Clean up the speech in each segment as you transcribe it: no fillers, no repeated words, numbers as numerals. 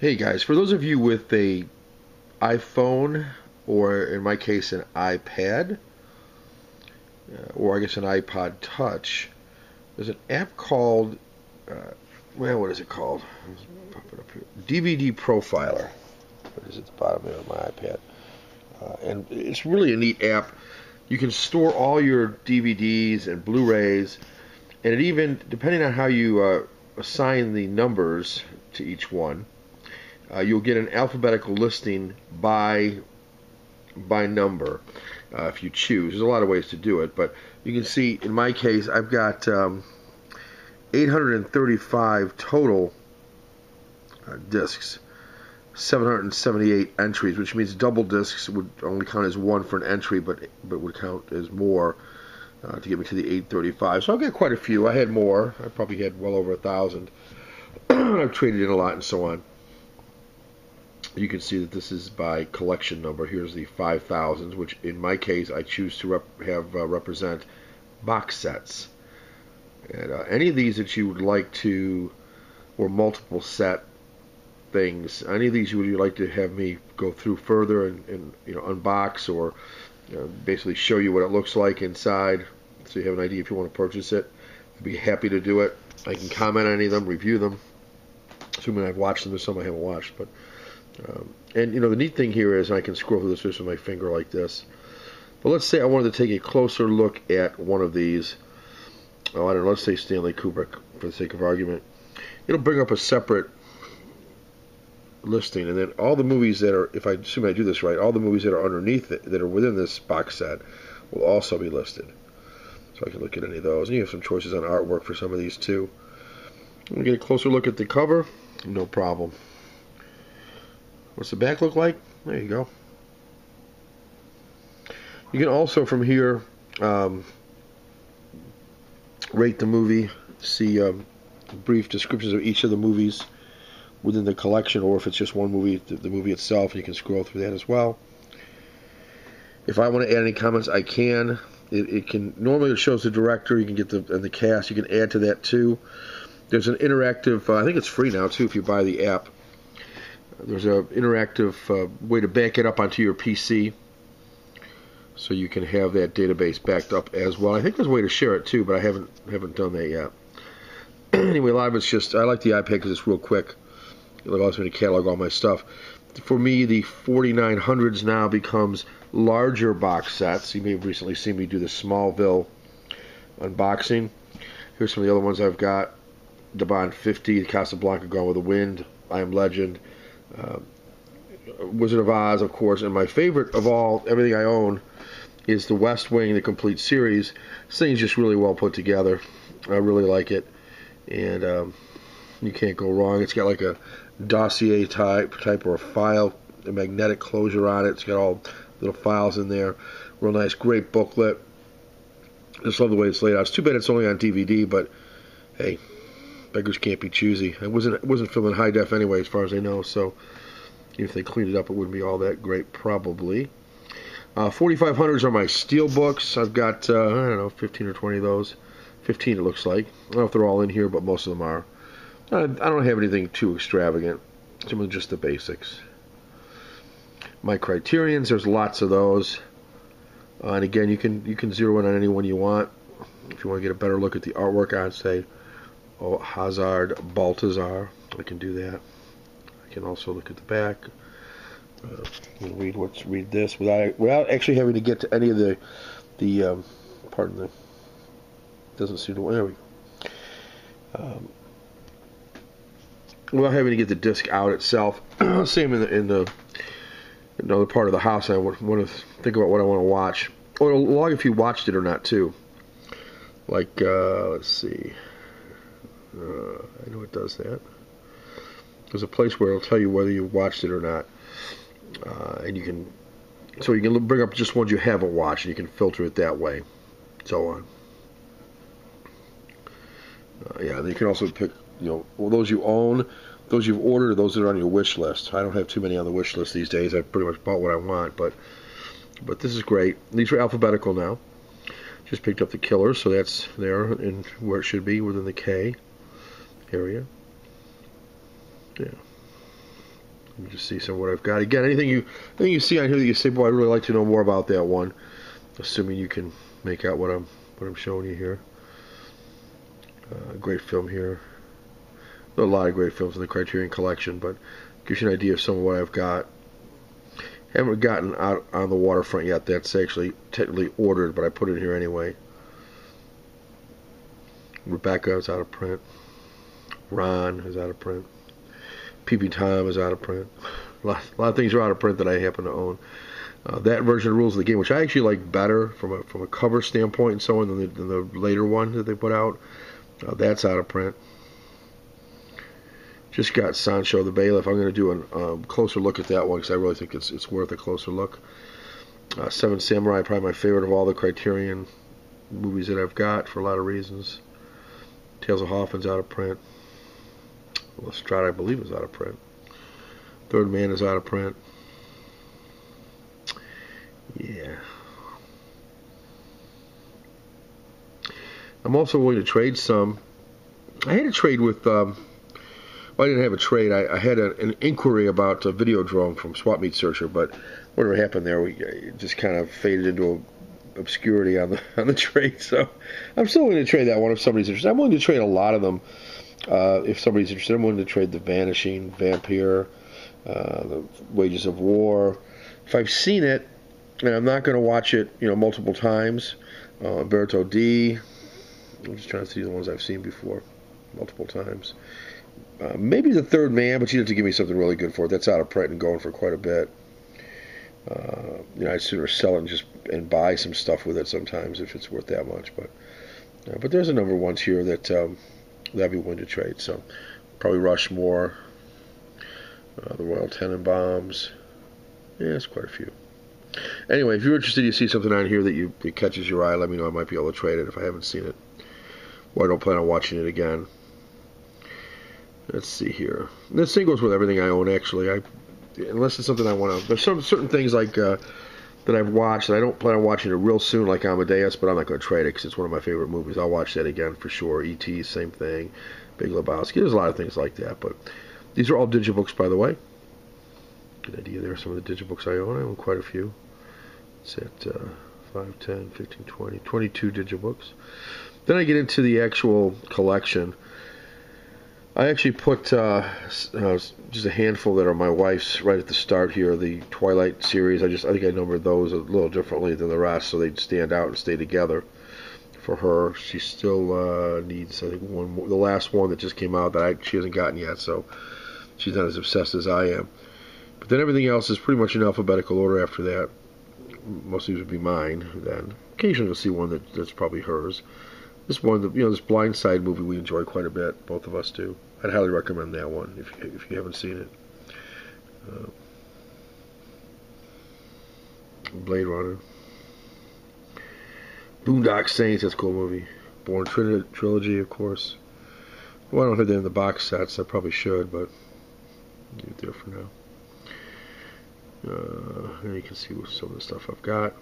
Hey guys, for those of you with a iPhone, or in my case an iPad, or I guess an iPod Touch, there's an app called, what is it called? Let's pop it up here. DVD Profiler. What is it at the bottom there of my iPad? And it's really a neat app. You can store all your DVDs and Blu-rays, and it even, depending on how you assign the numbers to each one, you'll get an alphabetical listing by number if you choose. There's a lot of ways to do it, but you can see in my case I've got 835 total discs, 778 entries, which means double discs would only count as one for an entry, but would count as more to get me to the 835. So I've got quite a few. I had more. I probably had well over 1,000. I've traded in a lot and so on. You can see that this is by collection number. Here's the 5,000s, which in my case I choose to represent box sets. And any of these that you would like to, or multiple set things, any of these you would like to have me go through further and unbox, or basically show you what it looks like inside, so you have an idea if you want to purchase it, I'd be happy to do it. I can comment on any of them, review them, assuming I've watched them. There's some I haven't watched, but and the neat thing here is I can scroll through this just with my finger like this. But let's say I wanted to take a closer look at one of these. Oh, I don't know, let's say Stanley Kubrick, for the sake of argument. It'll bring up a separate listing, and then all the movies that are, if I assume I do this right, all the movies that are underneath it, that are within this box set, will also be listed. So I can look at any of those. And you have some choices on artwork for some of these too. We'll get a closer look at the cover. No problem. What's the back look like? There you go. You can also from here rate the movie, see brief descriptions of each of the movies within the collection, or if it's just one movie, the movie itself, you can scroll through that as well. If I want to add any comments, I can. It can, normally it shows the director, you can get the cast, you can add to that too. There's an interactive, I think it's free now too if you buy the app. There's an interactive way to back it up onto your PC, so you can have that database backed up as well. I think there's a way to share it too, but I haven't done that yet. Anyway, a lot of it's just, I like the iPad because it's real quick. It allows me to catalog all my stuff. For me, the 4900s now becomes larger box sets. You may have recently seen me do the Smallville unboxing. Here's some of the other ones I've got. The Bond 50, Casablanca, Gone with the Wind, I Am Legend, Wizard of Oz, of course, and my favorite of all, everything I own, is the West Wing, the complete series. This thing's just really well put together. I really like it, and you can't go wrong. It's got like a dossier type or a file, a magnetic closure on it. It's got all little files in there. Real nice, great booklet. Just love the way it's laid out. It's too bad it's only on DVD, but hey, beggars can't be choosy. It wasn't filmed in high def anyway, as far as I know, so if they cleaned it up, it wouldn't be all that great, probably. 4500s are my steel books. I've got, I don't know, 15 or 20 of those. 15 it looks like. I don't know if they're all in here, but most of them are. I don't have anything too extravagant. Some of just the basics. My Criterions, there's lots of those. And again, you can zero in on any one you want. If you want to get a better look at the artwork on, say, Hazard, Baltazar, I can do that. I can also look at the back. Read this without actually having to get to any of the pardon the, doesn't seem to, there we go. Without having to get the disc out itself. Same in the another part of the house. I want to think about what I want to watch, or it'll log if you watched it or not too. Like let's see. I know it does that. There's a place where it'll tell you whether you watched it or not, and you can bring up just ones you haven't watched, and you can filter it that way, so on. Yeah, and you can also pick, those you own, those you've ordered, or those that are on your wish list. I don't have too many on the wish list these days. I've pretty much bought what I want, but this is great. These are alphabetical now. Just picked up the Killer, so that's there and where it should be, within the K area. Yeah. Let me just see some of what I've got. Again, anything you see on here that you say, boy, I'd really like to know more about that one. Assuming you can make out what I'm showing you here. Great film here. There are a lot of great films in the Criterion Collection, but gives you an idea of some of what I've got. Haven't gotten out on the waterfront yet. That's actually technically ordered, but I put it here anyway. Rebecca is out of print. Ron is out of print. Peeping Tom is out of print. A lot of things are out of print that I happen to own. That version of Rules of the Game, which I actually like better from a cover standpoint and so on than the later one that they put out. That's out of print. Just got Sancho the Bailiff. I'm going to do a closer look at that one because I really think it's worth a closer look. Seven Samurai, probably my favorite of all the Criterion movies that I've got for a lot of reasons. Tales of Hoffman's out of print. Lestrade, I believe, is out of print. Third Man is out of print. Yeah. I'm also willing to trade some. I had a trade with... well, I didn't have a trade. I had an inquiry about a Videodrome from Swap Meet Searcher, but whatever happened there, it just kind of faded into obscurity on the trade. So I'm still willing to trade that one if somebody's interested. I'm willing to trade a lot of them if somebody's interested. I'm willing to trade The Vanishing, Vampire, The Wages of War. If I've seen it, and I'm not going to watch it, multiple times, Umberto D. I'm just trying to see the ones I've seen before, multiple times. Maybe The Third Man, but you'd have to give me something really good for it. That's out of print and going for quite a bit. I'd sooner sell it and buy some stuff with it sometimes if it's worth that much. But there's a number of ones here that I'd be willing to trade. So probably Rushmore, the Royal Tenenbaums. Yeah, it's quite a few. Anyway, if you're interested, you see something on here that catches your eye, let me know. I might be able to trade it if I haven't seen it. Or I don't plan on watching it again. Let's see here. This thing goes with everything I own, actually. Unless it's something I want to... There's some certain things like that I've watched that I don't plan on watching it real soon, like Amadeus, but I'm not going to trade it because it's one of my favorite movies. I'll watch that again for sure. E.T., same thing. Big Lebowski. There's a lot of things like that, but these are all digibooks, by the way. Good idea there. Some of the digibooks I own. I own quite a few. It's at 5, 10, 15, 20, 22 digibooks. Then I get into the actual collection. I actually put just a handful that are my wife's right at the start here, the Twilight series. I think I numbered those a little differently than the rest so they'd stand out and stay together for her. She still needs, I think, one more, the last one that just came out that she hasn't gotten yet, so she's not as obsessed as I am. But then everything else is pretty much in alphabetical order after that. Most of these would be mine then. Occasionally you'll see one that's probably hers. This one, this Blind Side movie we enjoy quite a bit. Both of us do. I'd highly recommend that one if you haven't seen it. Blade Runner. Boondock Saints, that's a cool movie. Bourne Trilogy, of course. Well, I don't have that in the box sets. I probably should, but leave it there for now. And you can see some of the stuff I've got.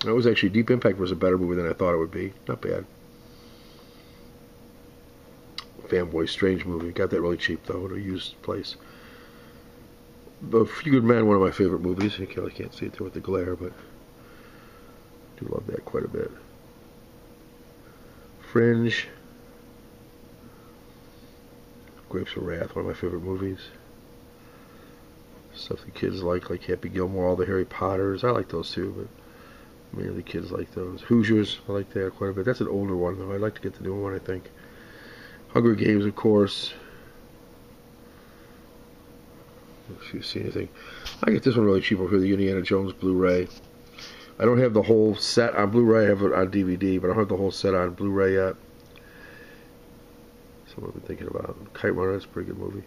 It was actually Deep Impact was a better movie than I thought it would be. Not bad. Fanboy Strange movie. Got that really cheap though at a used place. A Few Good Men, one of my favorite movies. I can't see it there with the glare, but I do love that quite a bit. Fringe. Grapes of Wrath, one of my favorite movies. Stuff the kids like Happy Gilmore, all the Harry Potters. I like those too, but many of the kids like those. Hoosiers, I like that quite a bit. That's an older one, though. I'd like to get the newer one, I think. Hunger Games, of course. If you see anything. I get this one really cheap over here, the Indiana Jones Blu-ray. I don't have the whole set on Blu-ray. I have it on DVD, but I don't have the whole set on Blu-ray yet. That's what I've been thinking about. Kite Runner, that's a pretty good movie.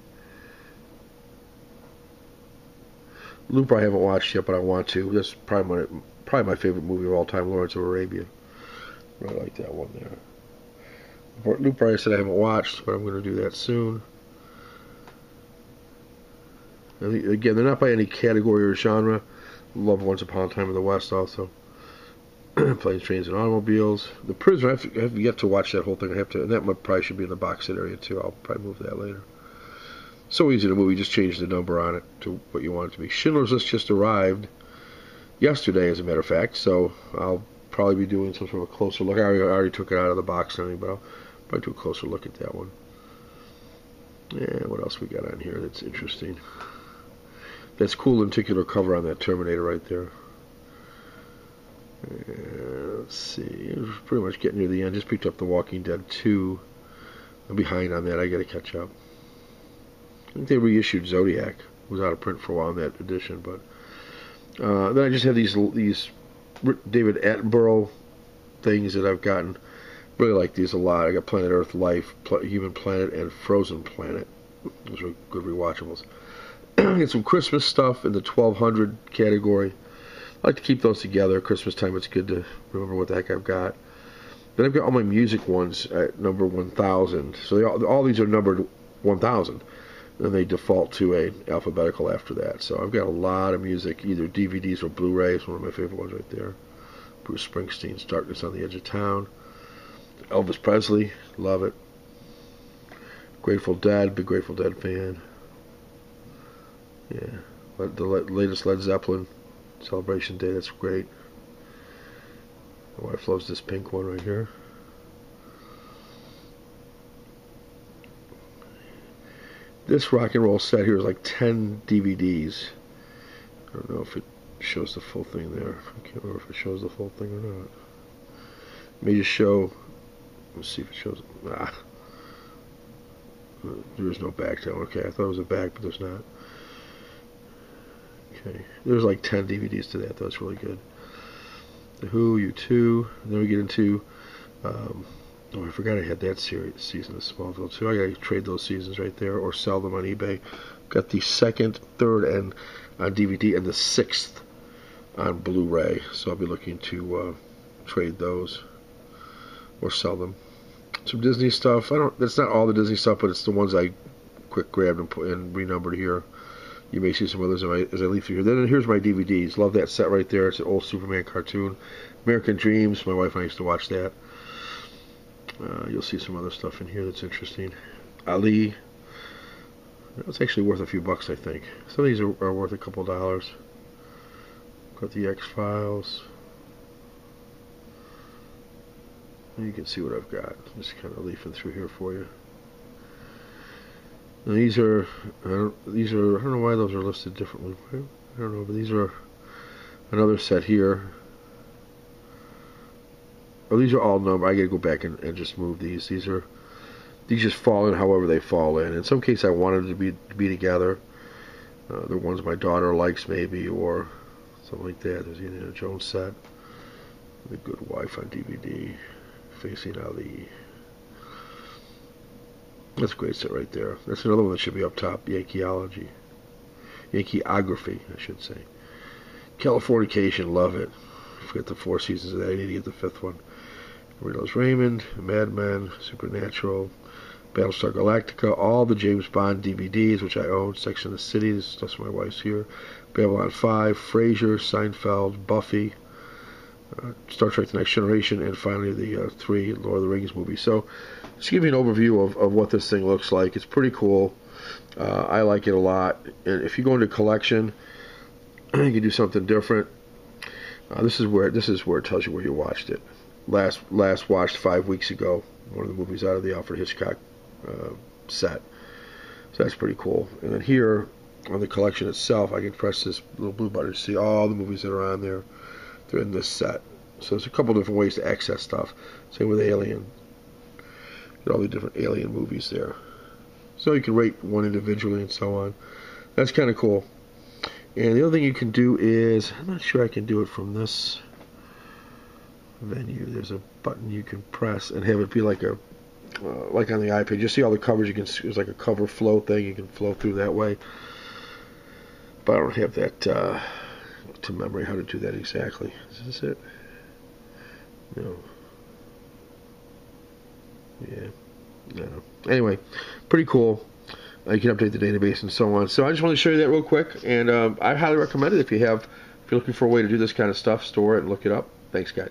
Looper I haven't watched yet, but I want to. That's probably my favorite movie of all time, Lawrence of Arabia. I really like that one there. Looper I said I haven't watched, but I'm going to do that soon. Again, they're not by any category or genre. Love Once Upon a Time in the West also. Planes, Trains, and Automobiles. The Prisoner, I have yet to watch that whole thing. And that probably should be in the box set area too. I'll probably move that later. So easy to move. You just change the number on it to what you want it to be. Schindler's List just arrived yesterday, as a matter of fact, so I'll probably be doing some sort of a closer look. I already took it out of the box and everything, but I'll probably do a closer look at that one. Yeah, what else we got on here that's interesting? That's cool lenticular cover on that Terminator right there. Let's see, we're pretty much getting near the end. Just picked up The Walking Dead 2. I'm behind on that. I got to catch up. I think they reissued Zodiac. It was out of print for a while in that edition, but then I just have these David Attenborough things that I've gotten. Really like these a lot. I got Planet Earth, Life, Human Planet, and Frozen Planet. Those are good rewatchables. Get some Christmas stuff in the 1200 category. I like to keep those together. Christmas time, it's good to remember what the heck I've got. Then I've got all my music ones at number 1000. So all these are numbered 1000. And they default to a alphabetical after that. So I've got a lot of music, either DVDs or Blu-rays. One of my favorite ones right there. Bruce Springsteen's Darkness on the Edge of Town. Elvis Presley, love it. Grateful Dead, big Grateful Dead fan. Yeah, the latest Led Zeppelin, Celebration Day, that's great. My wife loves this pink one right here. This rock and roll set here is like 10 DVDs. I don't know if it shows the full thing there. I can't remember if it shows the full thing or not. It may just show. Let's see if it shows. There is no back to it. Okay, I thought it was a back, but there's not. Okay, there's like 10 DVDs to that. That's really good. The Who, U2. Then we get into. Oh, I forgot I had that season of Smallville too. I gotta trade those seasons right there or sell them on eBay. Got the second, third, and on DVD, and the sixth on Blu-ray. So I'll be looking to trade those or sell them. Some Disney stuff. That's not all the Disney stuff, but it's the ones I quick grabbed and put and renumbered here. You may see some others as I leave through here. Then here's my DVDs. Love that set right there. It's an old Superman cartoon. American Dreams. My wife and I used to watch that. You'll see some other stuff in here that's interesting. Ali. It's actually worth a few bucks, I think. Some of these are worth a couple dollars. Got the X-Files. You can see what I've got. Just kind of leafing through here for you. Now these are, I don't know why those are listed differently. I don't know, but these are another set here. Oh, these are all numbered. I gotta go back and just move these. These just fall in however they fall in. In some case, I wanted them to be together. The ones my daughter likes, maybe, or something like that. There's the Indiana Jones set. The Good Wife on DVD. Facing Ali. That's a great set right there. That's another one that should be up top. Yankeeology. Yankeeography, I should say. Californication, love it. Forget the 4 seasons of that. I need to get the 5th one. Riddles Raymond, Mad Men, Supernatural, Battlestar Galactica, all the James Bond DVDs, which I own. Sex and the City, this stuff's my wife's here. Babylon 5, Frasier, Seinfeld, Buffy, Star Trek The Next Generation, and finally the 3 Lord of the Rings movies. So, just give you an overview of what this thing looks like. It's pretty cool. I like it a lot. And if you go into collection, you can do something different. This is where it tells you where you watched it. Last watched 5 weeks ago. One of the movies out of the Alfred Hitchcock set. So that's pretty cool. And then here on the collection itself, I can press this little blue button to see all the movies that are on there. They're in this set. So there's a couple different ways to access stuff. Same with Alien. Get all the different Alien movies there. So you can rate one individually and so on. That's kind of cool. And the other thing you can do is, I'm not sure I can do it from this venue. There's a button you can press and have it be like a, like on the iPad. You see all the covers. You can. It's like a cover flow thing. You can flow through that way. But I don't have that to memory how to do that exactly. Is this it? No. Yeah. No. Anyway, pretty cool. You can update the database and so on. So I just wanted to show you that real quick, and I highly recommend it if you're looking for a way to do this kind of stuff. Store it and look it up. Thanks, guys.